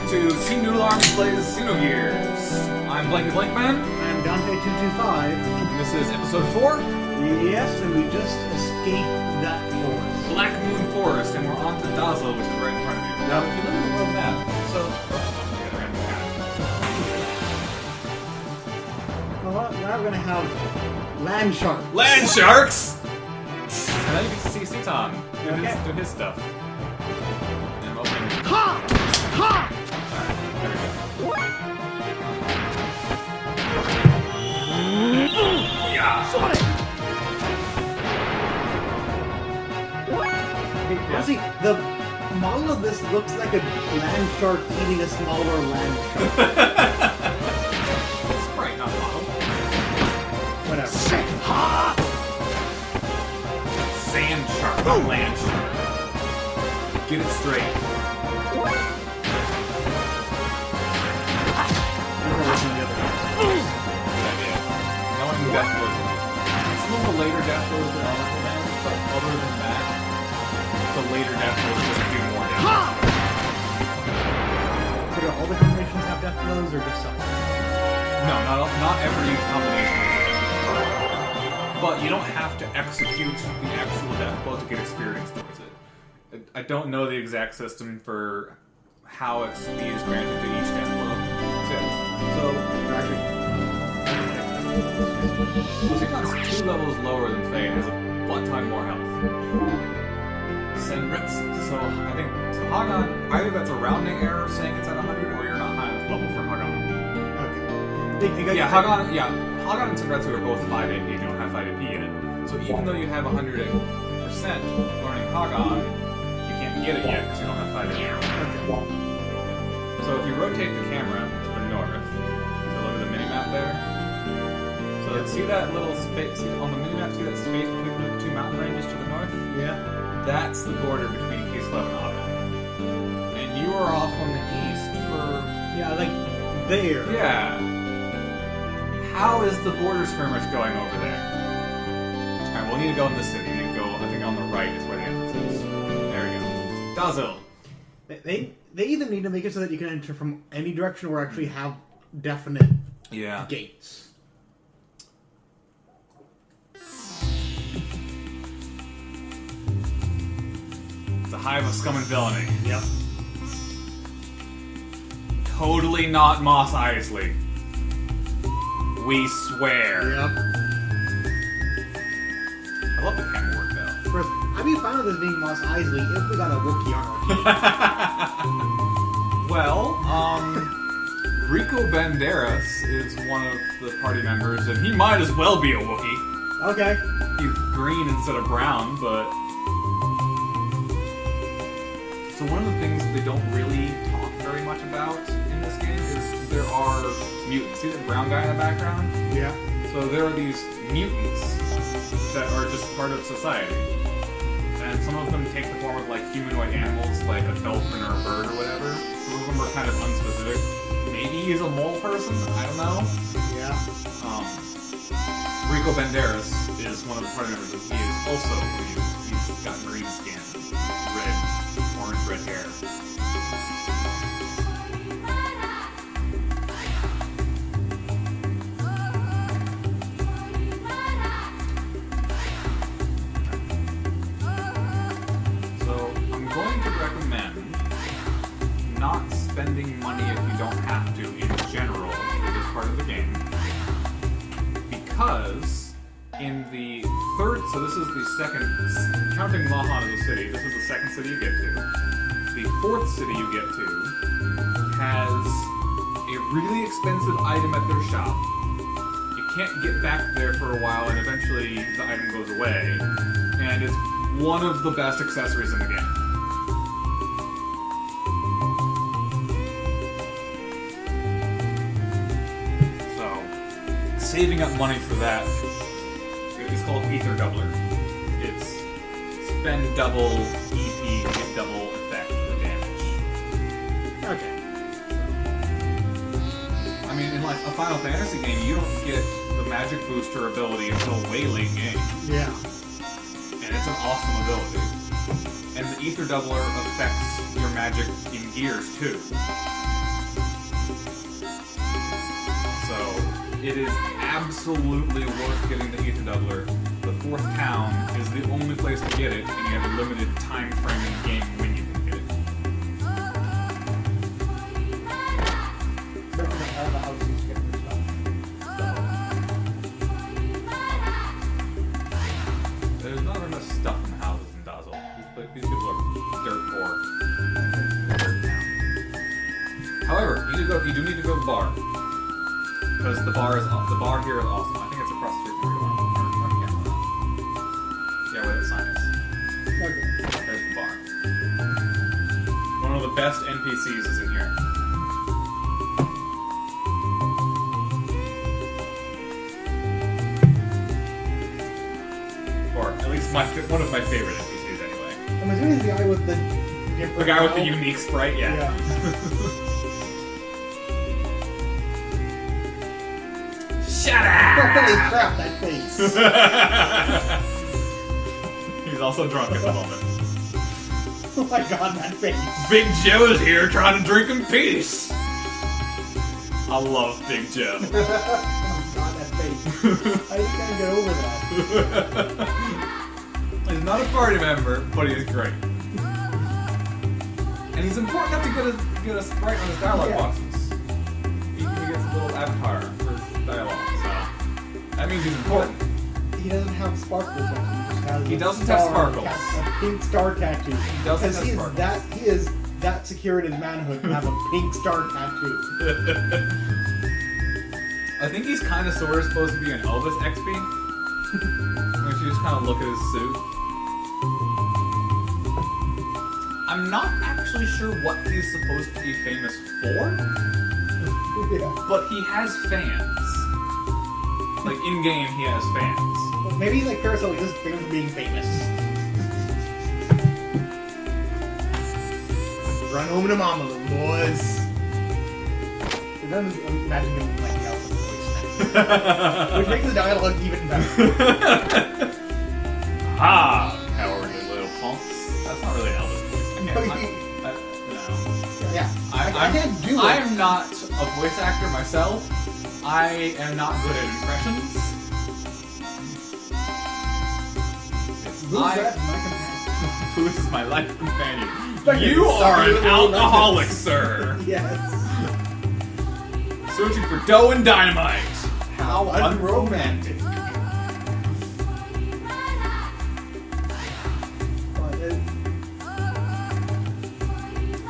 to Team Noodle Arms Plays Xenogears. I'm Blankety. I'm Dante225. And this is episode 4. Yes, and we just escaped that forest. Black Moon Forest, and we're on to Dazzle, which is right in front of you. Now, if you look at the world map, so... Well, now we're gonna have land sharks. Land sharks! And then you can see Seaton do his stuff. And I'm opening it. Ha! Ha! Alright, there we go. Yeah! Okay, see, the model of this looks like a land shark eating a smaller land shark. Sprite, not model. Whatever. Sand shark, not land shark. Get it straight. Knowing death blows. Some of the later death blows are elemental damage, but other than that, the later death blows just do more damage. So do all the combinations have death blows or just some? No, not every combination. But you don't have to execute the actual death blow to get experience towards it. I don't know the exact system for how XP is granted to each death blow. So Seaton's 2 levels lower than Faye and has a butt-ton more health. Senritz. So I think Hagan, either that's a rounding error saying it's at 100, or you're not high enough level for Hagan. Okay. Yeah, Hagan and Senritsu are both 5 AP. You don't have 5 AP in it. So even though you have 100% learning Hagan, you can't get it yet because you don't have 5 AP. Okay. So if you rotate the camera to the north, so look at the minimap there. So see that little space on the minimap? See that space between the 2 mountain ranges to the north? Yeah. That's the border between Kislev and Aben. And you are off on the east for... Yeah, like there. Yeah. How is the border skirmish going over there? Alright, we'll need to go in the city. We need to go, I think on the right is where the entrance is. There we go. Dazzle. They either need to make it so that you can enter from any direction or actually have definite gates. It's a hive of scum and villainy. Yep. Totally not Moss Eisley. We swear. Yep. I love the camera work though. First, I'd be fine with this being Moss Eisley if we got a Wookiee on our team. Well, Rico Banderas is one of the party members, and he might as well be a Wookiee. Okay. He's green instead of brown, but... So one of the things that they don't really talk very much about in this game is there are mutants. See that brown guy in the background? Yeah. So there are these mutants that are just part of society. And some of them take the form of like humanoid animals, like a dolphin or a bird or whatever. Some of them are kind of unspecific. Maybe he's a mole person? I don't know. Yeah. Rico Banderas is one of the party members, and he is also a mutant. He's got green skin, orange-red hair. Not spending money if you don't have to in general for this part of the game. Because in the third, so this is the second, counting Mahan as a city, this is the second city you get to. The fourth city you get to has a really expensive item at their shop. You can't get back there for a while and eventually the item goes away. And it's one of the best accessories in the game. Saving up money for that is called Ether Doubler. It's spend double EP, get double effect for damage. Okay. I mean, in like a Final Fantasy game, you don't get the magic booster ability until way late game. Yeah. And it's an awesome ability. And the Ether Doubler affects your magic in Gears too. It is absolutely worth getting the Ether Doubler. The 4th town is the only place to get it, and you have a limited time frame in the game when you can get it. All the houses get their stuff. There's not enough stuff in the houses in Dazzle. These people are dirt poor. Dirt town. However, you do need to go to the bar. Because the bar here is awesome. I think it's across the street from where you are. Yeah, where the sign is. Okay. There's the bar. One of the best NPCs is in here. Or at least one of my favorite NPCs anyway. I'm assuming the guy with the The guy with the unique sprite, yeah. Shut up! Holy crap, that face. He's also drunk at the moment. Oh my god, that face. Big Joe is here trying to drink in peace. I love Big Joe. Oh god, that face. I just can't get over that. He's not a party member, but he's great. And he's important enough to get a sprite on his dialogue boxes. He gets a little avatar for his dialogue, so that means he's important. He doesn't have sparkles. He doesn't have sparkles. A pink star tattoo. He doesn't have sparkles. He is that secure in his manhood to have a pink star tattoo. I think he's kind of sort of supposed to be an Elvis XP. If you just kind of look at his suit. I'm not actually sure what he's supposed to be famous for, but he has fans. Like, in-game, he has fans. Well, maybe like Carousel is just famous for being famous. Run home to mama, little boys. And then imagine him like the Elvis voice. Which makes the dialogue even better. Ah, how are you, little punks? That's not really Elvis voice. No. Yeah, I can't do it. I am not a voice actor myself. I am not good at impressions. Who is my life companion? You are an alcoholic, sir. Yes. Searching for dough and dynamite. How unromantic.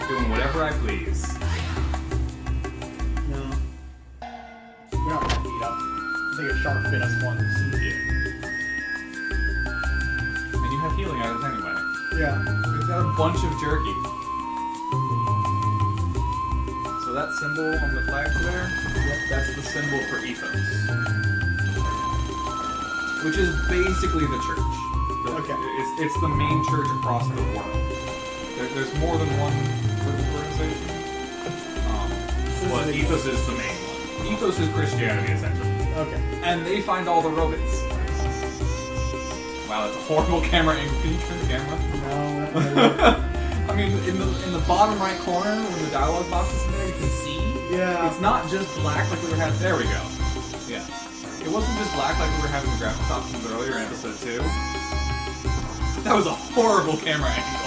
Doing whatever I please. No. We're not gonna beat up. I think a shark bit us once. Yeah. And you have healing items anyway. Yeah. We've got a bunch of jerky. So that symbol on the flag there, that's the symbol for ethos. Which is basically the church. Okay. It's the main church across the world. There's more than one organization. But ethos is the main one. Ethos is Christianity, essentially. Okay. And they find all the robots. Wow, that's a horrible camera angle. Can you turn the camera? No. I mean, in the bottom right corner, when the dialogue box is in there, you can see. Yeah. It's not just black like we were having. There we go. Yeah. It wasn't just black like we were having the graphics options earlier in episode 2. That was a horrible camera angle.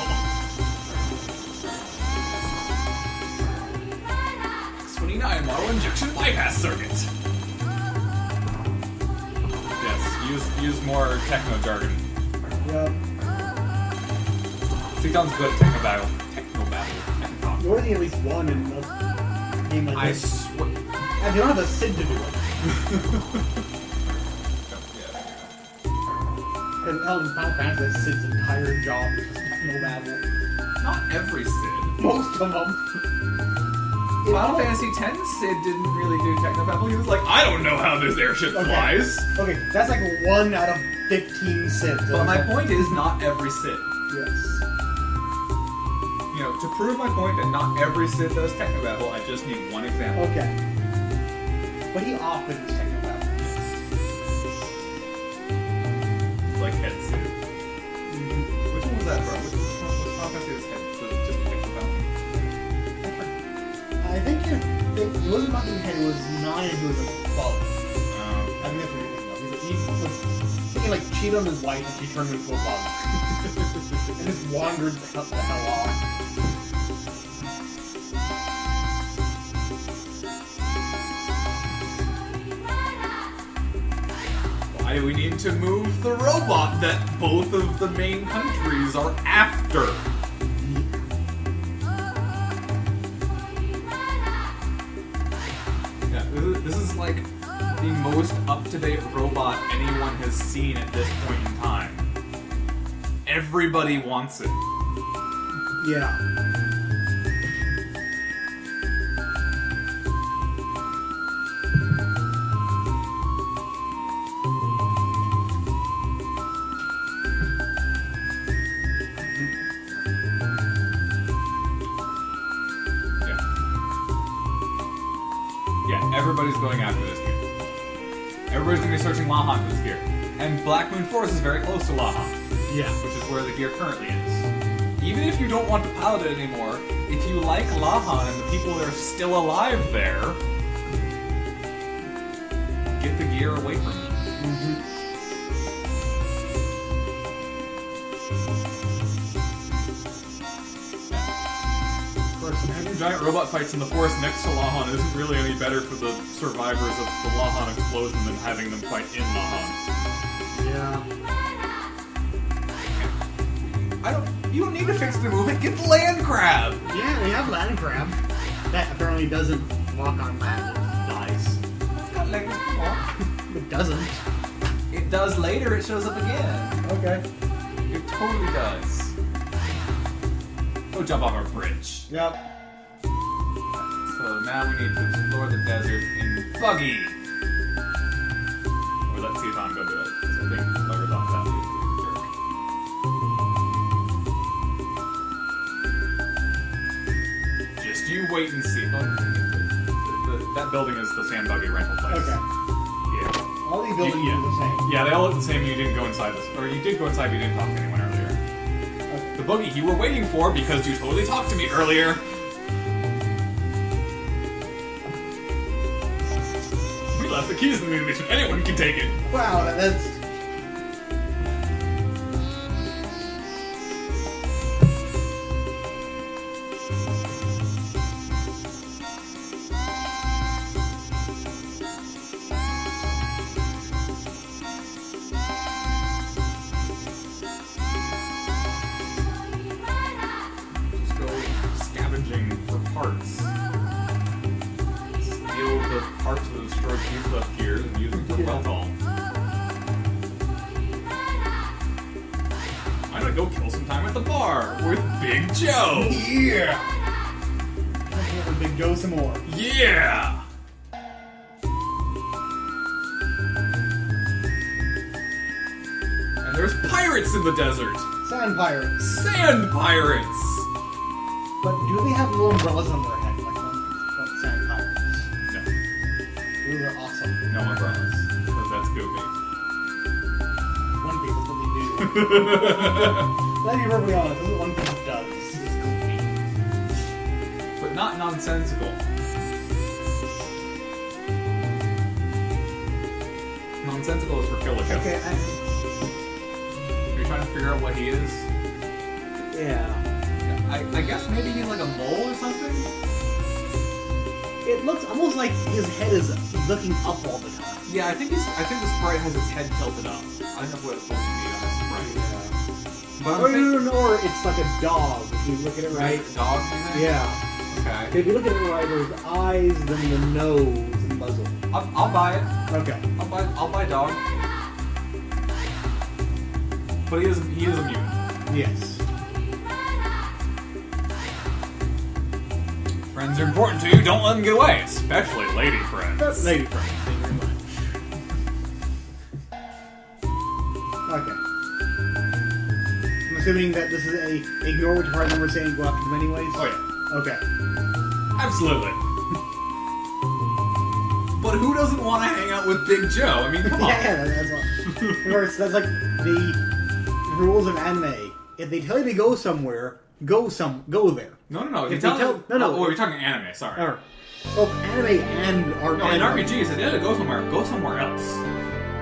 X29 model injection bypass circuit. Yes, use more techno jargon. Yeah. Seaton's good at techno battle. You only need at least one in a game like I this. swear. And you don't have a Sid to do it. And Final Fantasy has Sid's entire job is techno babble. Not every Sid. Most of them. Final Fantasy X, Sid didn't really do techno battle. He was like, I don't know how this airship flies. Okay, that's like 1 out of 15 Sids. But my point is, not every Sid. Yes. You know, to prove my point that not every Sid does techno battle, I just need one example. Okay. But he often does techno babble. Like head Sid. Which one was that from? Which Final Fantasy is head? So it's just techno battle. I think it wasn't Monkey Head, it was 9 who was a bug. like cheated on his wife and she turned him into a bug. And just wandered the hell off. Why do we need to move the robot that both of the main countries are after? Yeah, this is like the most up-to-date robot anyone has seen at this point in time. Everybody wants it. Yeah. Yeah, everybody's going after this gear. Everybody's going to be searching Lahan for this gear. And Black Moon Forest is very close to Lahan. Yeah. Which is where the gear currently is. Even if you don't want to pilot it anymore, if you like Lahan and the people that are still alive there, get the gear away from you. Having giant robot fights in the forest next to Lahan isn't really any better for the survivors of the Lahan explosion than having them fight in Lahan. Yeah. You don't need to fix the movement, get the land crab! Yeah, they have land crab. That apparently doesn't walk on land. It dies. It's got legs to walk. It doesn't. It does later, it shows up again. Okay. It totally does. Go jump off a bridge. Yep. So now we need to explore the desert in buggy. Or let Seaton go do it, because I think Bugger's on that. Just you wait and see. That building is the sand buggy rental place. Okay. Yeah. All these buildings are the same. Yeah, they all look the same. You didn't go inside this, or you did go inside, but you didn't talk to anyone earlier. Okay. The boogie you were waiting for because you totally talked to me earlier. We left the keys in the mission. Anyone can take it. Wow, that's... Just go scavenging for parts. Steal the parts of the destroyed fuse-left gears and use them for Weltall. I'm gonna go kill some time at the bar with Big Joe. Yeah! Let's go for Big Joe some more. Yeah! And there's pirates in the desert. Sand pirates. Sand pirates! But do they have little umbrellas on their head like sand pirates? No. Those are awesome. No umbrellas. Because that's goofy. One Piece, that's what they do. Let me be perfectly honest, this is what One Piece does. It's goofy. But not nonsensical. Nonsensical is for Kill la Kill. Okay, You're trying to figure out what he is? yeah. I guess maybe he's like a mole or something? It looks almost like his head is looking up all the time. Yeah, I think the sprite has its head tilted up. I don't know what it's supposed to be on the sprite. But I'm thinking... Or it's like a dog, if you look at it right. Dog, you think? Yeah. Okay. If you look at it right, there's eyes, then the nose, and muzzle. I'll buy it. Okay. I'll buy dog. But he is a mutant. Yes. Friends are important to you, don't let them get away. Especially lady friends. That's lady friend. Thank you very much. Okay. I'm assuming that this is a ignore which part number saying go after them anyways? Oh yeah. Okay. Absolutely. But who doesn't want to hang out with Big Joe? I mean, come on. Yeah, that's all. Of course, that's like the rules of anime. If they tell you to go somewhere, go there. No. If You they tell- no. Oh, you're talking anime. Sorry. Or, well, anime and art. No, in RPGs, if you had to go somewhere else.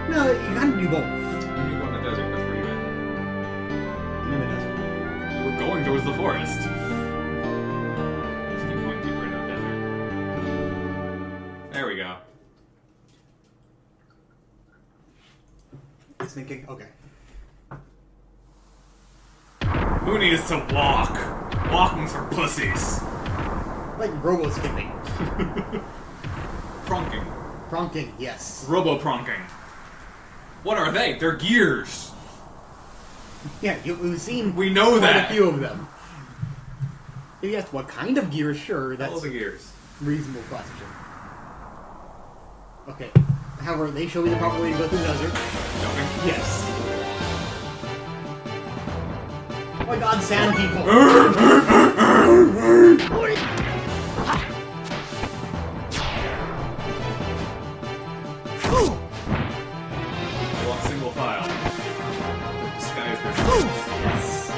No, you gotta do both. You go desert. That's where you went. I'm in the desert. You were going towards the forest. Just keep going deeper into the desert. There we go. It's thinking, okay. Who needs to walk? Walking's for pussies. Like robo skipping. Pronking. Pronking, yes. Robo-pronking. What are they? They're gears. Yeah, we've seen We know quite that. a few of them. If you ask what kind of gear, sure, All that's the a gears. reasonable question. Okay. However, they show me the proper way to go through the desert. Jumping. Yes. Oh my god, sand people! Walk single file. Disguise their Yes.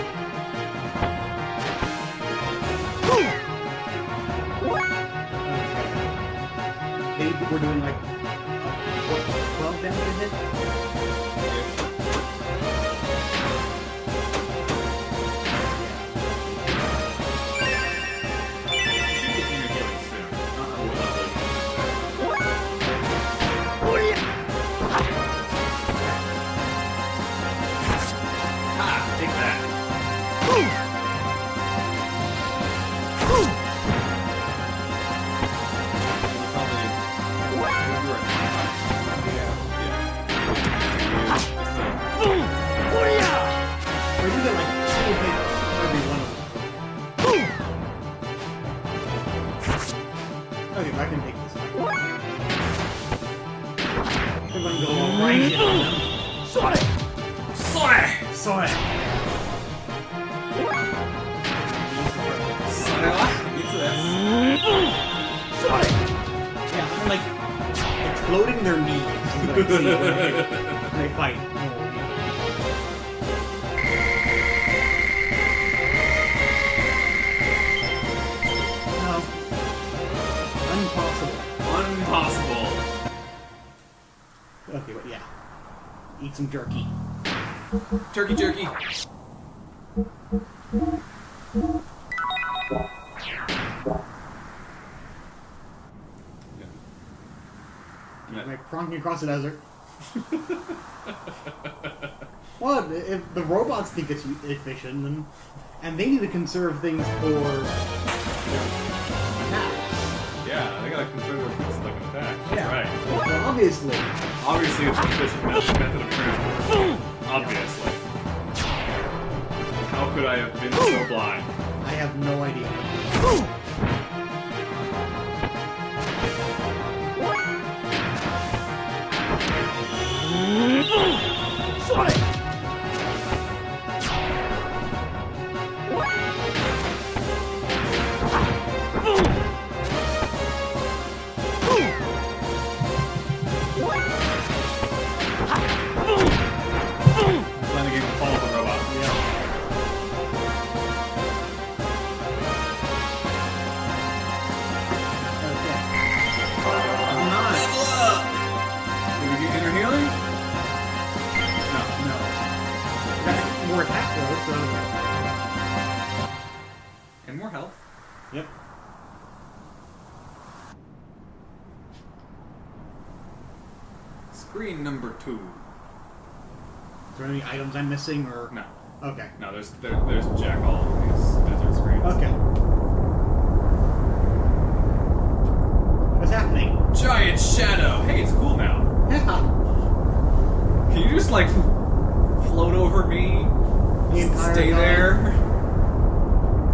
They were doing like 12 damage a hit? Okay, I can take this fight. They're gonna go all right on them. Slay! Sorry. Yeah, I'm like exploding their knees is what I see when they fight. No. Impossible. Okay, but yeah. Eat some jerky. Turkey jerky. Like pronking across the desert. Well, if the robots think it's efficient, then, and they need to conserve things for attacks. Yeah, they gotta consider their food stuff in attack. That's Yeah. right. Well, obviously. Obviously, it's an efficient method of transport. Obviously. How could I have been so blind? I have no idea. Playing the game to follow the robot. Level up! Did we get inner healing? No. No. That's more attack though, so. And more health. Yep. Screen number 2. Is there any items I'm missing or? No. Okay. No, there's jack all of these desert screens. Okay. What's happening? Giant shadow! Hey, it's cool now. Yeah. Can you just, like, float over me? The Just entire stay time? there?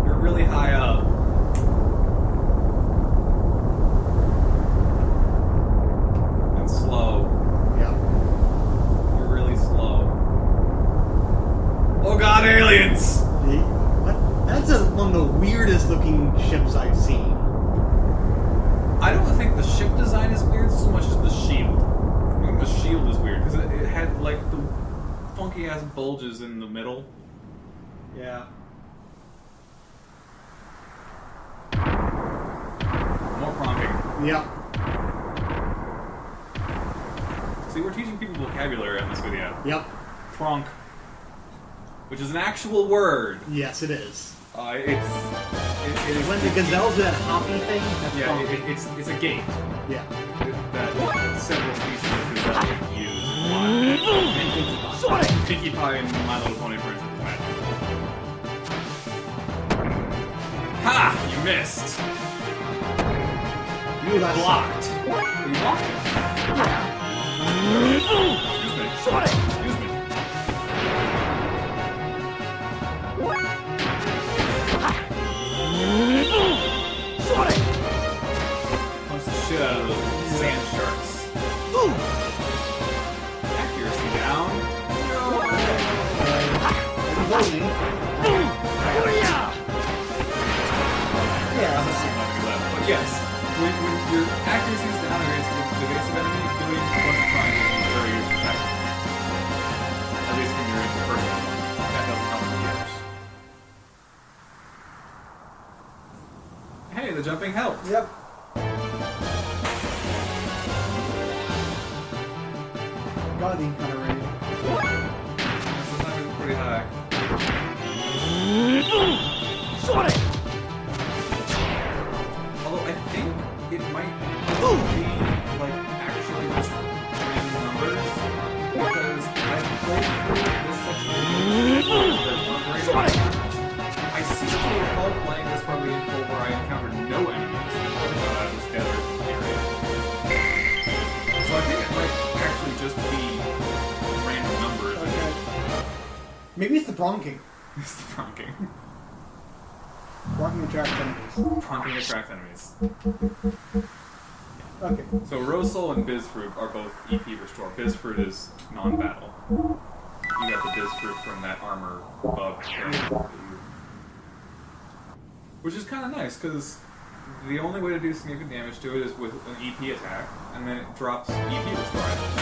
You're really high up. And slow. Yeah. You're really slow. Oh god, aliens! What? That's one of the weirdest looking ships I've seen. I don't think the ship design is weird so much as the shield. I think the shield is weird because it had like the funky ass bulges in the middle. Yeah. More pronking. Yep. See, we're teaching people vocabulary on this video. Yep. pronk, which is an actual word. Yes, it is. It is When the gazelles do that hoppy thing, that's yeah, pronking. it's a gait Yeah. that several species of gazelle use. And Pinkie Pie and My Little Pony, for instance, match. Ha! You missed. You got Blocked. You blocked it. Excuse me. Excuse me. Punch the shit out of those sand sharks. Accuracy down. Yeah. But yes, when your accuracy is down against the evasive enemy, doing a bunch of triangles is very effective. At least when you're in the first one. That doesn't help with the others. Hey, the jumping helped. Yep. Got the encounter rate. This time is pretty high. Although I think it might be like actually just random numbers because I've played through this section of I seem to recall playing this probably in full where I encountered no enemies in this desert area. So I think it might actually just be random numbers. Okay. Maybe it's the pronking. It's the pronking. Pronking attracts enemies. Pronking attracts enemies. Okay. So Rose Soul and Bizfruit are both EP restore. Bizfruit is non-battle. You got the Bizfruit from that armor bug character. Which is kind of nice, because the only way to do significant damage to it is with an EP attack, and then it drops EP restore items.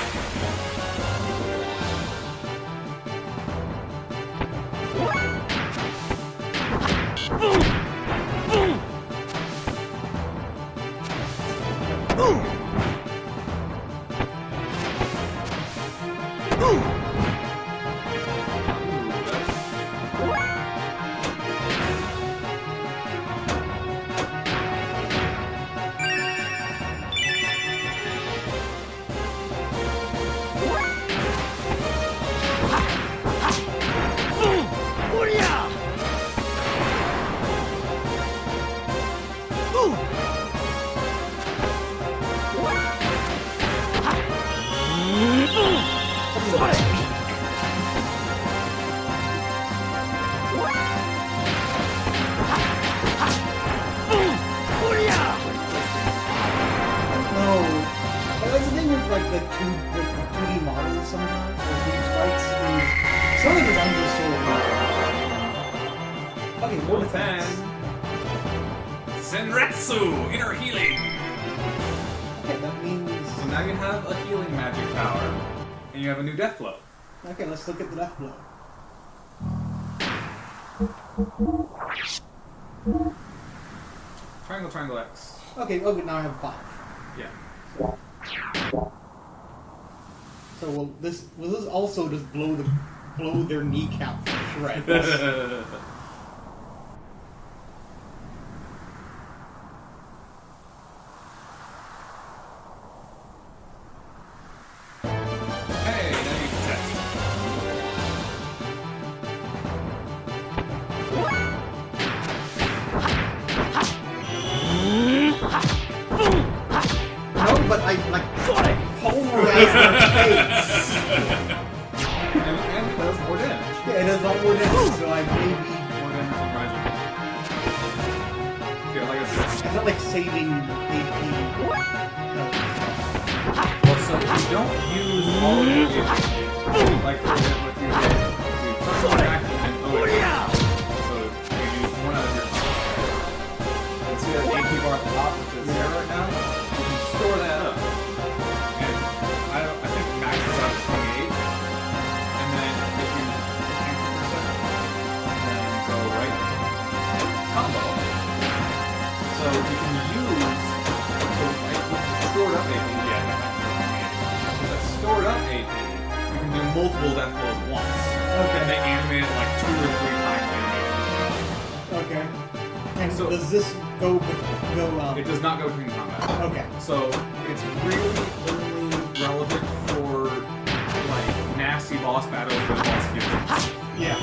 like the 2D models sometimes, or 2D sprites. Some of the designs are so weird. Okay, more defense. Senretsu! Inner healing! Okay, that means... So now you have a healing magic power, and you have a new death blow. Okay, let's look at the death blow. Triangle, triangle X. Okay, now I have 5. Yeah. So will this also just blow their kneecap to shreds? Hey, now you can test. No, but I like pulverize their face. And it does more damage. Yeah, it does a lot more damage, so I maybe More damage than Rising. Yeah, like I said. it's not like saving AP. Well, so if you don't use all of your HP, like for example, if you first attack and then so you use one out of your top. And see that AP bar at the top, which is there right now? You can store that up. And I think it maxes out at 28. And then if you cancel for a second, then go right combo. So you can use stored up AP, yeah, that's stored up AP, you can multiple death blows at once. Okay. And they animate it like 2 or 3 times animation. Okay. And So- does this go It does not go between combat. Okay. So it's really only relevant for like nasty boss battles where the boss kills. Yeah.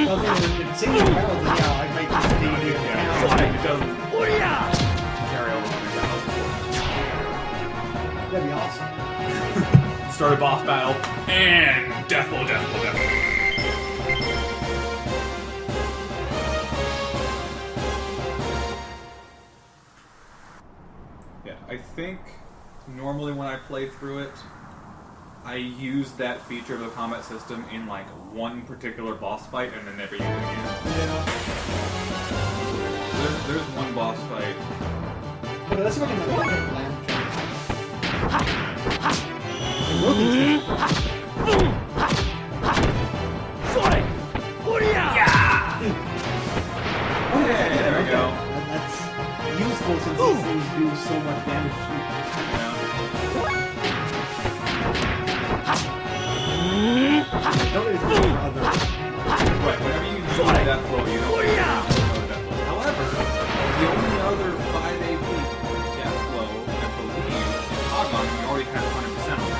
Well, in single battles, yeah, I might just need to Yeah, it doesn't carry over between battles. That'd be awesome. Start a boss battle and death blow, death blow, death blow. Yeah, I think normally when I play through it, I use that feature of the combat system in like one particular boss fight and then never use it again. Yeah. There's one boss fight. Okay, let's see if I can like land. Moving. Yeah, there we go. That's useful since these things do so much damage to you. Don't really do other. Right, whenever you use death blow, you don't use another death blow. However, the only other 5 AP death blow, I believe, is Hagon, you already have 100% on it.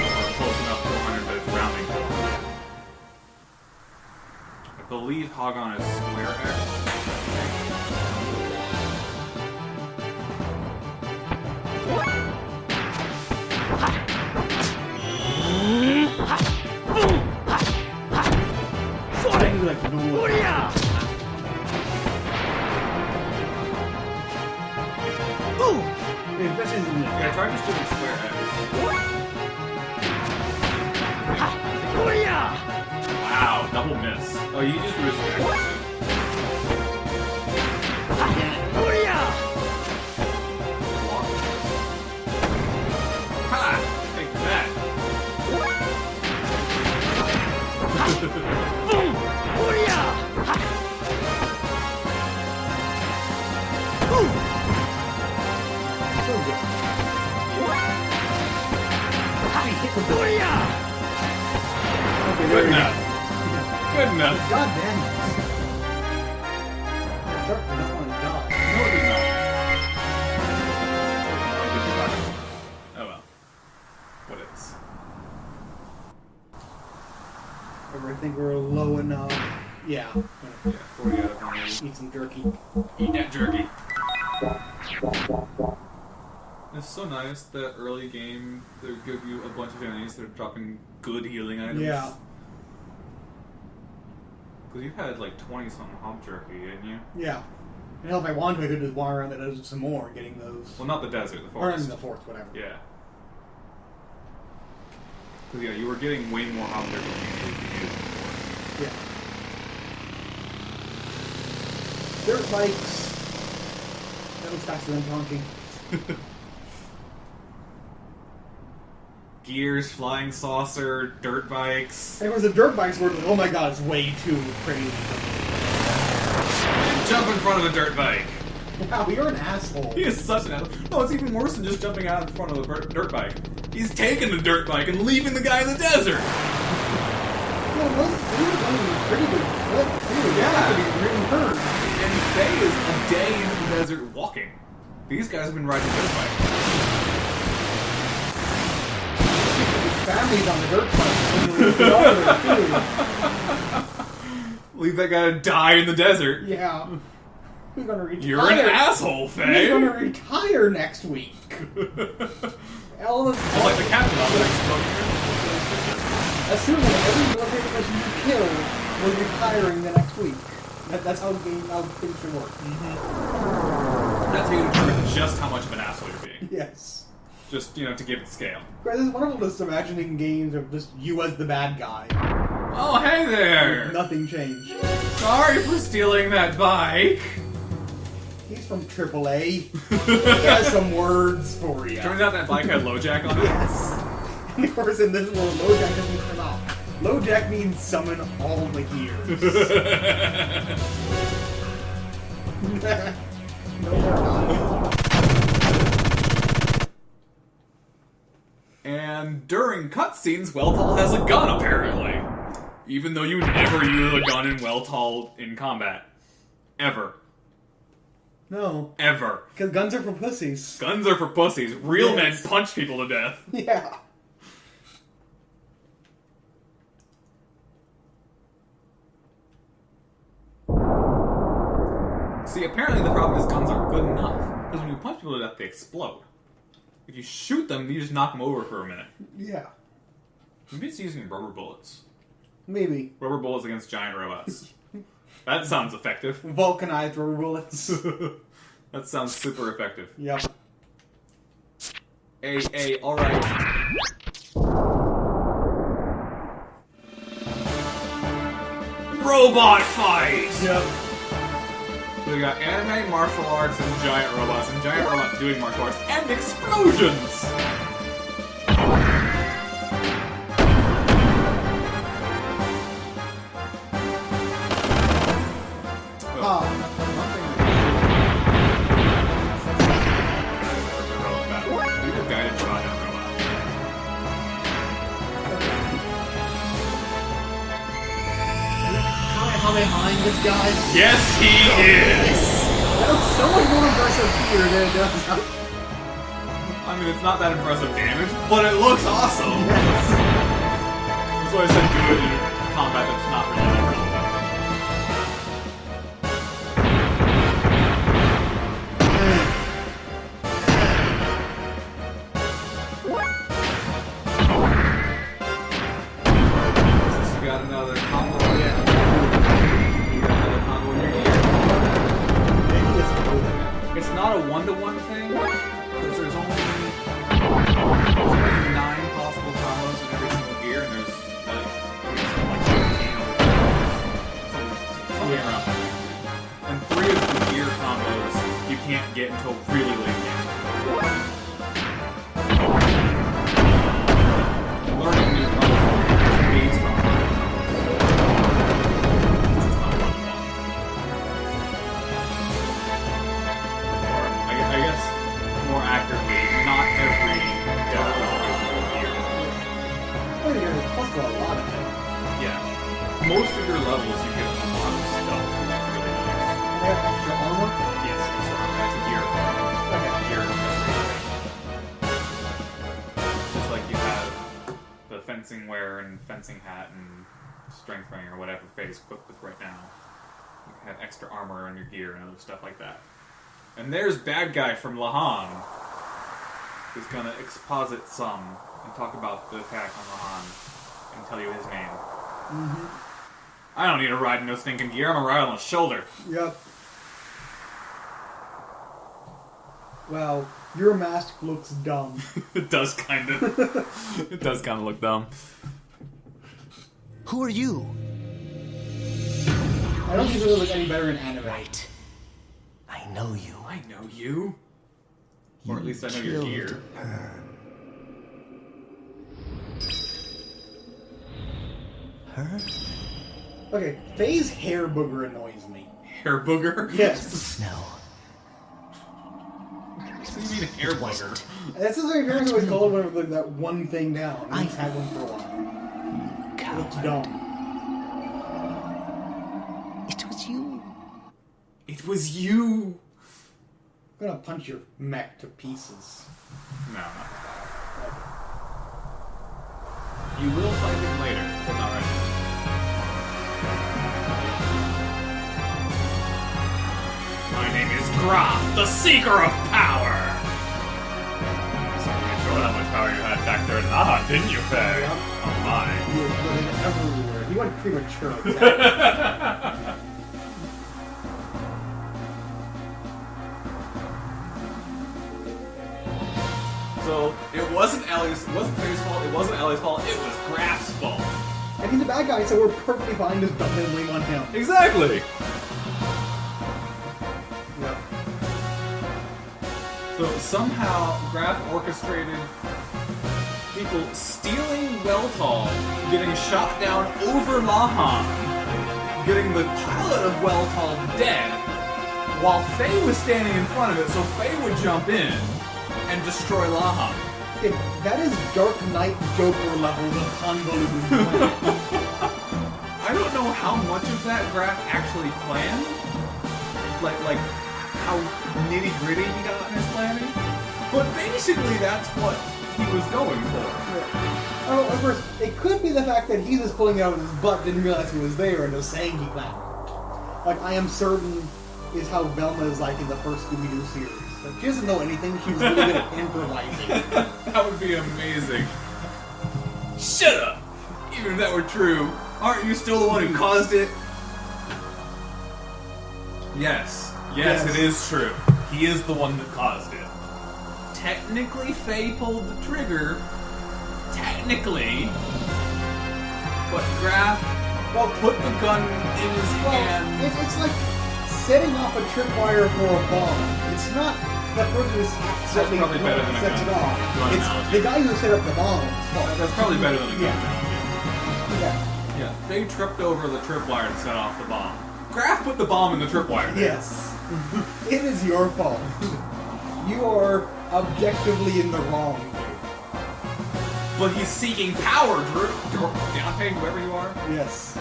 Or close enough to 100, but it's rounding to 100. I believe Hagon is square X. Like Noodle. This isn't it. Yeah, try just doing square X. Wow, double miss. Oh, you just risked it. Ha! Take that. So good. Okay, there Good we go. enough. Good enough. God damn it. Shark did not want to die. No, it did not. Oh well. What is? I think we're low enough. Yeah. Yeah, 40 out of 100. Eat some jerky. Eat that jerky. It's so nice that early game they give you a bunch of enemies that are dropping good healing items. Yeah. Because you had like 20 something hop jerky, didn't you? Yeah. And hell, if I wanted to, I could just wander around the desert some more, getting those. Well, not the desert, the Or forest. in the forest, whatever. Yeah. Because yeah, you were getting way more hop jerky than you needed in the forest. Yeah. Dirt bikes. That was faster than donkey. Gears, flying saucer, dirt bikes. And of course, the dirt bikes were, oh my god, it's way too crazy. Jump in front of a dirt bike. Wow, you're an asshole. He is such an asshole. No, it's even worse than just jumping out in front of a dirt bike. He's taking the dirt bike and leaving the guy in the desert. Well, he was only pretty good. He was really hurt. And Faye is a day into the desert walking. These guys have been riding dirt bikes. His family's on the dirt bike. Leave that guy to die in the desert. Yeah. Who's gonna retire? You're an asshole, Faye. He's gonna retire next week. All of Like the captain on the next book. Assuming every military person you kill was retiring the next week. That's how things should work. That's how you determine just how much of an asshole you're being. Yes. Just, to give it scale. Guys, it's wonderful just imagining games of just you as the bad guy. Oh, hey there! Nothing changed. Sorry for stealing that bike. He's from AAA. He has some words for you. Turns out that bike had low jack on it. Yes. And of course, in this world, low jack doesn't turn off. Low jack means summon all the gears. No, they're not. And during in cutscenes, Weltall has a gun, apparently. Even though you never use a gun in Weltall in combat. Ever. No. Ever. Because guns are for pussies. Guns are for pussies. Real Yes. men punch people to death. Yeah. See, apparently the problem is guns aren't good enough. Because when you punch people to death, they explode. If you shoot them, you just knock them over for a minute. Yeah. Maybe it's using rubber bullets. Maybe. Rubber bullets against giant robots. That sounds effective. Vulcanized rubber bullets. That sounds super effective. Yep. Hey, alright. Robot fight! Yep. We got anime, martial arts, and giant robots doing martial arts, and explosions! We were guided by a robot. Behind this guy. Yes, he is! That looks so much more impressive here than it does. I mean, it's not that impressive damage, but it looks awesome! That's why I said do it in combat that's not really relevant. You got another combo. Yeah. You got another combo in your ear. It's not a one-to-one thing, because there's only 9 possible combos in every single gear, and there's like 15 something around there. And 3 of the gear combos you can't get until really late game. Learning new combos based on I guess, more accurately, not every devil is a gear. Oh, you're plus a lot of it. Yeah. Most of your levels you get a lot of stuff, which is really nice. They have extra armor? Yes, it's a gear. Okay. Gear accessory. Just like you have the fencing wear and fencing hat and strength ring or whatever Faye's equipped with right now. You have extra armor on your gear and other stuff like that. And there's bad guy from Lahan, who's gonna exposit some and talk about the attack on Lahan and tell you his name. Mm-hmm. I don't need to ride in no stinking gear, I'm gonna ride on his shoulder. Yep. Well, your mask looks dumb. It does kind of. It does kind of look dumb. Who are you? I don't think it would look any better in anime. Right. I know you. I know you. Or at least I know your Killed gear. her. Her? Okay, Faye's hair booger annoys me. Hair booger? Yes. No. What do you mean hair It booger? wasn't. That's what my parents always called when like that one thing down. I I- just had one for a while. It looks Coward. dumb. It was you. It was you! I'm gonna punch your mech to pieces. No, not that. You will fight him later, but not right now. My name is Graf, the Seeker of Power! So you showed how much power you had back there in Naha, didn't you, Faye? Yep. Oh my. You were putting it everywhere. He went premature. So, it wasn't Faye's fault, it wasn't Ellie's fault, it was Graf's fault. And he's a bad guy, so we're perfectly fine just dumping blame on him. Exactly! Yep. So somehow Graf orchestrated people stealing Weltall, getting shot down over Lahan, getting the pilot of Weltall dead, while Faye was standing in front of it, so Faye would jump in and destroy Lahan. That is Dark Knight Joker levels of convoluted plan. I don't know how much of that Graf actually planned. Like how nitty gritty he got in his planning. But basically, that's what he was going for. Oh, of course, it could be the fact that he was pulling it out of his butt, didn't realize he was there, and was saying he planned. Like, I am certain is how Velma is like in the first Scooby-Doo series. Like, she doesn't know anything, she's really good at improvising. That would be amazing. Shut up! Even if that were true, aren't you still the one who caused it? Yes, it is true. He is the one that caused it. Technically, Faye pulled the trigger. Technically. But Graf, put the gun in his hand. It's like setting off a tripwire for a bomb. It's not the person who sets it off. It's the guy who set up the bomb. That's probably better than a gun. Yeah. Faye tripped over the tripwire to set off the bomb. Graf put the bomb in the tripwire. Yes. It is your fault. You are objectively in the wrong. But he's seeking power, Drew. Dante, whoever you are. Yes.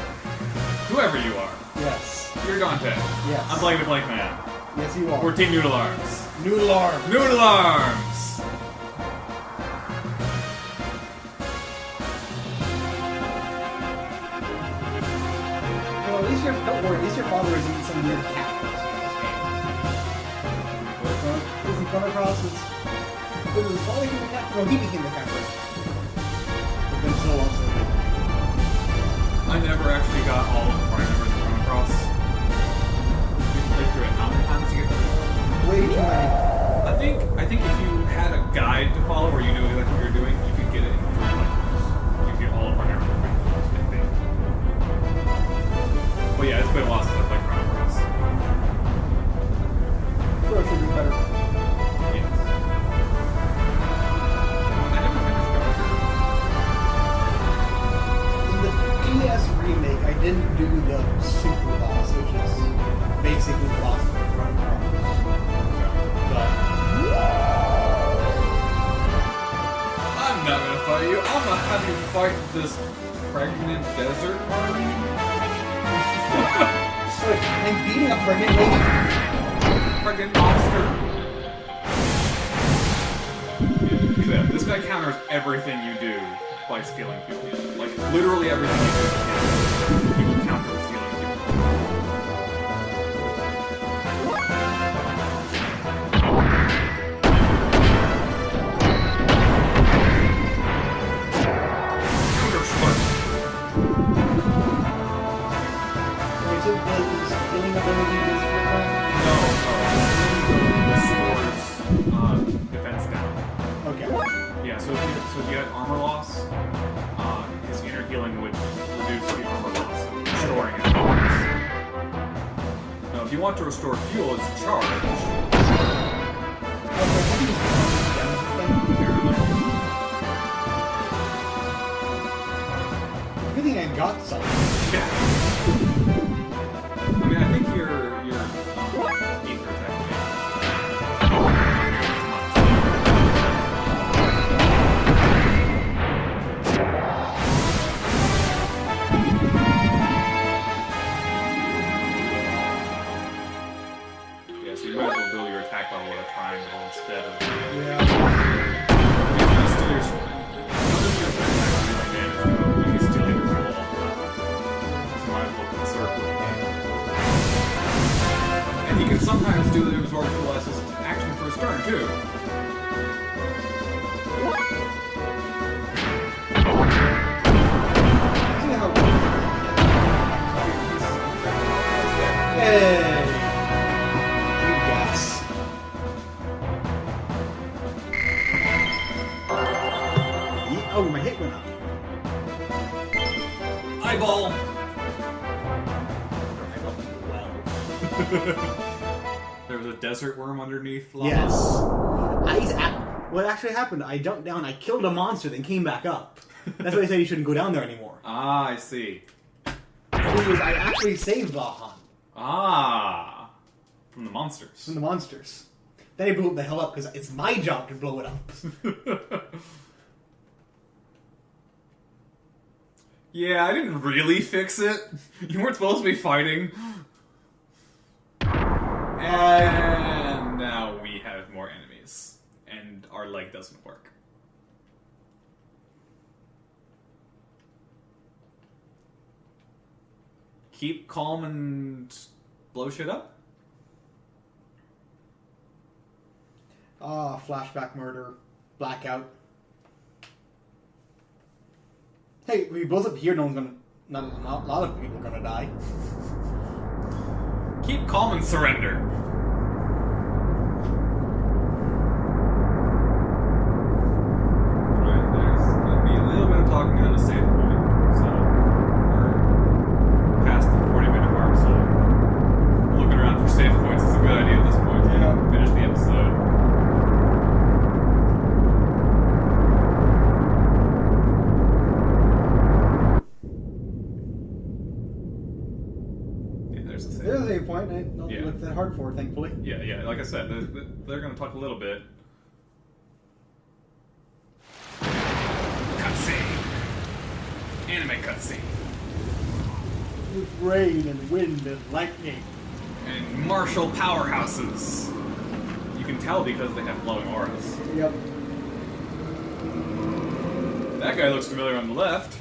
Whoever you are. Yes. You're Dante. Yes. I'm Blankety Blank Man. Yes, you are. We're Team Noodle Arms. Noodle Arms. Noodle Arms! Well, at least don't worry, at least your father isn't some weird cat person in this game. Does he come across as... Was his father became the cat? No, he became the cat person. It's been so long since. I never actually got all of the party members to come across. You played through it. How many times did you get them? Way too many. I think if you had a guide to follow or you knew exactly what you were doing, you could get it in 3 levels. You could get all of our members, I think. But yeah, it's been a while since I played Chrono Cross. Sure, it should be better. Yes. I never finished Chrono Trigger. In the DS remake, I didn't do the super boss, which is basically the boss of Chrono Cross. But I'm not gonna fight you. I'm gonna have you fight this pregnant desert worm. I'm beating a pregnant lady. Pregnant monster. Yeah, this guy counters everything you do by stealing fuel. Like, literally everything you do, he will counter with stealing fuel. Counter strike. Wait, so the healing ability is No, restores defense down. okay. Yeah, so if you get armor loss, his inner healing would reduce the armor loss, restoring it. Now, if you want to restore fuel, it's charge. Good thing I got something. Yeah. I mean, I think your ether attack. Yeah, so you might as well build your attack level with a triangle instead of. Yeah. And he can sometimes do the absorb fuel as his action for his turn, too. Hey! You guess. Oh, my hit went up. Eyeball! There was a desert worm underneath. Lava. Yes. What actually happened, I jumped down, I killed a monster, then came back up. That's why they said you shouldn't go down there anymore. Ah, I see. I actually saved Lahan Ah, from the monsters. from the monsters. Then I blew it the hell up because it's my job to blow it up. Yeah, I didn't really fix it. You weren't supposed to be fighting. And now we have more enemies. And our leg doesn't work. Keep calm and blow shit up? Flashback murder. Blackout. Hey, we both up here, no one's gonna... Not a lot of people are gonna die. Keep calm and surrender. Alright, there's gonna be a little bit of talking at a save point. So, we're past the 40-minute mark, so looking around for save points is a good idea at this point. Yeah. Finish the episode. There's a save point. I don't Yeah. look that hard for it, thankfully. Yeah, like I said, they're going to talk a little bit. Cutscene! Anime cutscene. With rain and wind and lightning. And martial powerhouses. You can tell because they have glowing auras. Yep. That guy looks familiar on the left.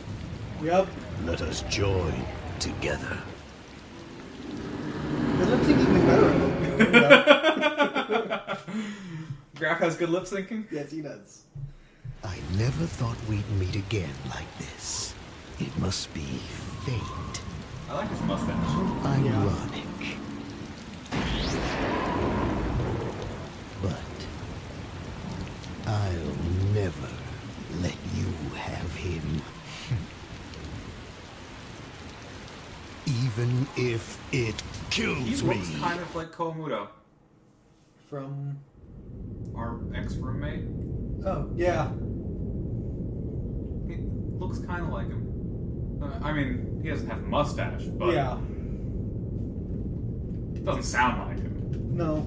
Yep. Let us join together. The lip syncing is better. Graf has good lip syncing? Yes, he does. I never thought we'd meet again like this. It must be fate. I like his mustache. Ironic. But I'll never let you have him. Even if it He kills me. looks kind of like Komuto, From... our ex-roommate. Oh, yeah. He looks kind of like him. I mean, he doesn't have a mustache, but Yeah. it doesn't sound like him. No.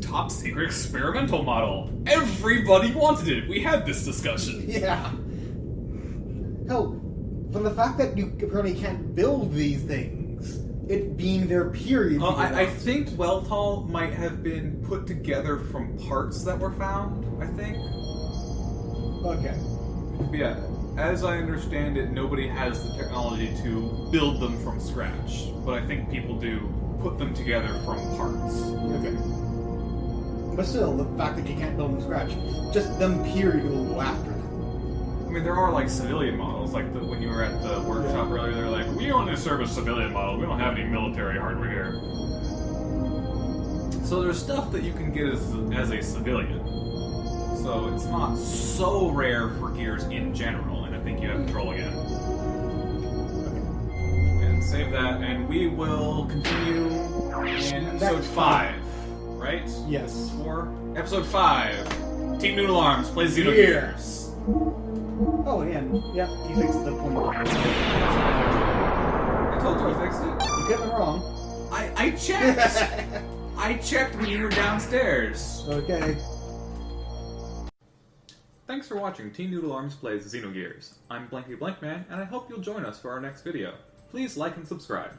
Top secret experimental model. Everybody wanted it. We had this discussion. Yeah. Hell, from the fact that you apparently can't build these things, it being their period. I think Weltall might have been put together from parts that were found, I think. Okay. But yeah, as I understand it, nobody has the technology to build them from scratch. But I think people do put them together from parts. Okay. But still, the fact that you can't build them from scratch, just them period will go after them. I mean, there are like civilian models, like when you were at the workshop earlier, they're like, we only serve as civilian models, we don't have any military hardware here. So there's stuff that you can get as a civilian. So it's not so rare for Gears in general, and I think you have control again. And save that, and we will continue in episode 5, right? Yes. 4? Episode 5. Team Noodle Arms plays Xenogears. Oh, and yeah, you fixed the point. I told you I fixed it. You get them wrong. I checked! I checked when you were downstairs. Okay. Thanks for watching Team Noodle Arms plays Xenogears. I'm Blankety Blankman, and I hope you'll join us for our next video. Please like and subscribe.